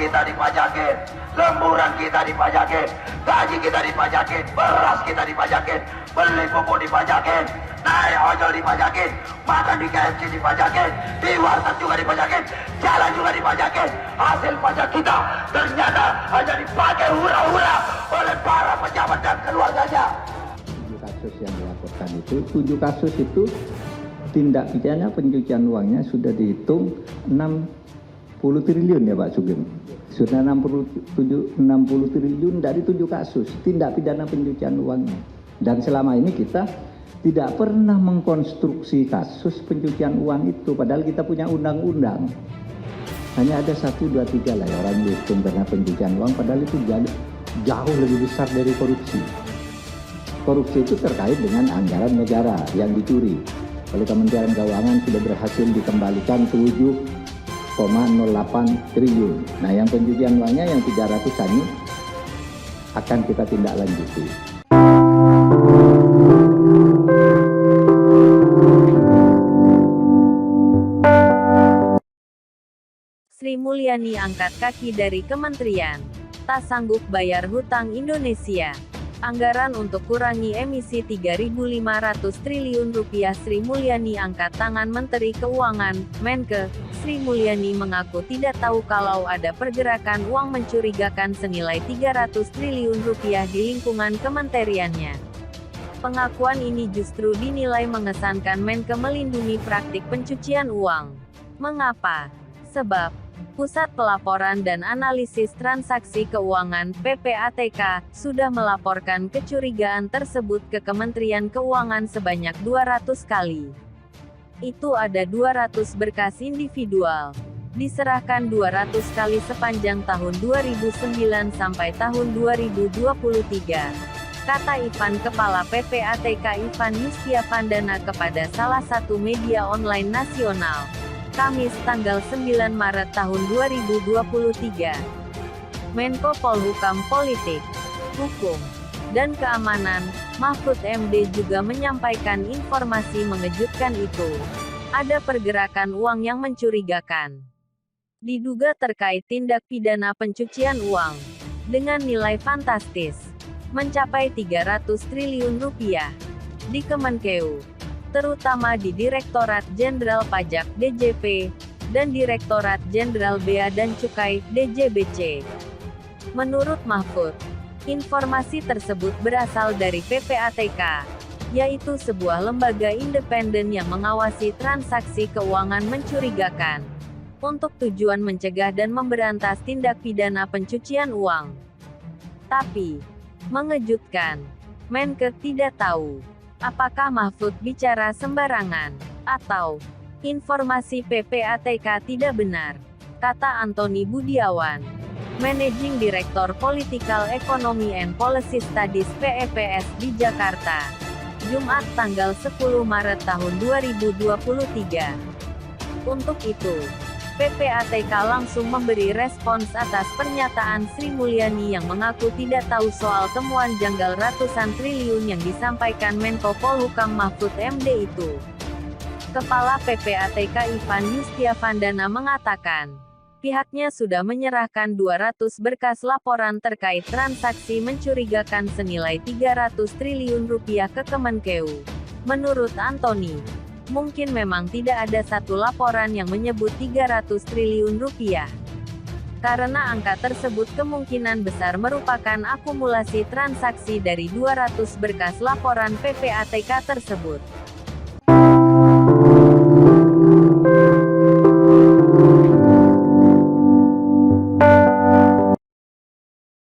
kita dipajakin, lemburan kita dipajakin, gaji kita dipajakin, beras kita dipajakin, beli pupuk dipajakin, naik ojol dipajakin, makan di KFC dipajakin, di warteg juga dipajakin, jalan juga dipajakin. Hasil pajak kita ternyata hanya dipakai hura-hura oleh para pejabat dan keluarganya. 7 kasus yang dilaporkan itu, 7 kasus itu tindak pidana pencucian uangnya sudah dihitung 60 triliun ya Pak Sugeng. Sudah 60 triliun dari 7 kasus tindak pidana pencucian uangnya. Dan selama ini kita tidak pernah mengkonstruksi kasus pencucian uang itu, padahal kita punya undang-undang. Hanya ada 1, 2, 3 lah orang dihukum karena pencucian uang, padahal itu jauh lebih besar dari korupsi. Korupsi itu terkait dengan anggaran negara yang dicuri. Oleh Kementerian Keuangan sudah berhasil dikembalikan 7,08 triliun. Nah yang pencucian uangnya yang 300-an ini akan kita tindak lanjuti. Sri Mulyani angkat kaki dari kementerian. Tak sanggup bayar hutang Indonesia. Anggaran untuk kurangi emisi 3.500 triliun rupiah. Sri Mulyani angkat tangan Menteri Keuangan, Menke. Sri Mulyani mengaku tidak tahu kalau ada pergerakan uang mencurigakan senilai 300 triliun rupiah di lingkungan kementeriannya. Pengakuan ini justru dinilai mengesankan Menke melindungi praktik pencucian uang. Mengapa? Sebab Pusat Pelaporan dan Analisis Transaksi Keuangan (PPATK) sudah melaporkan kecurigaan tersebut ke Kementerian Keuangan sebanyak 200 kali. Itu ada 200 berkas individual. Diserahkan 200 kali sepanjang tahun 2009 sampai tahun 2023. Kata Ivan Kepala PPATK Ivan Yustiavandana kepada salah satu media online nasional. Kamis tanggal 9 Maret tahun 2023. Menko Polhukam Politik, Hukum, dan Keamanan, Mahfud MD juga menyampaikan informasi mengejutkan itu. Ada pergerakan uang yang mencurigakan. Diduga terkait tindak pidana pencucian uang. Dengan nilai fantastis. Mencapai 300 triliun rupiah. Di Kemenkeu. Terutama di Direktorat Jenderal Pajak (DJP) dan Direktorat Jenderal Bea dan Cukai (DJBC). Menurut Mahfud, informasi tersebut berasal dari PPATK, yaitu sebuah lembaga independen yang mengawasi transaksi keuangan mencurigakan, untuk tujuan mencegah dan memberantas tindak pidana pencucian uang. Tapi, mengejutkan, Menke tidak tahu apakah Mahfud bicara sembarangan, atau informasi PPATK tidak benar, kata Antoni Budiawan, Managing Director Political Economy and Policy Studies PEPS di Jakarta, Jumat tanggal 10 Maret tahun 2023. Untuk itu, PPATK langsung memberi respons atas pernyataan Sri Mulyani yang mengaku tidak tahu soal temuan janggal ratusan triliun yang disampaikan Menko Polhukam Mahfud MD itu. Kepala PPATK Ivan Yustiavandana mengatakan, pihaknya sudah menyerahkan 200 berkas laporan terkait transaksi mencurigakan senilai 300 triliun rupiah ke Kemenkeu. Menurut Antoni, mungkin memang tidak ada satu laporan yang menyebut 300 triliun rupiah. Karena angka tersebut kemungkinan besar merupakan akumulasi transaksi dari 200 berkas laporan PPATK tersebut.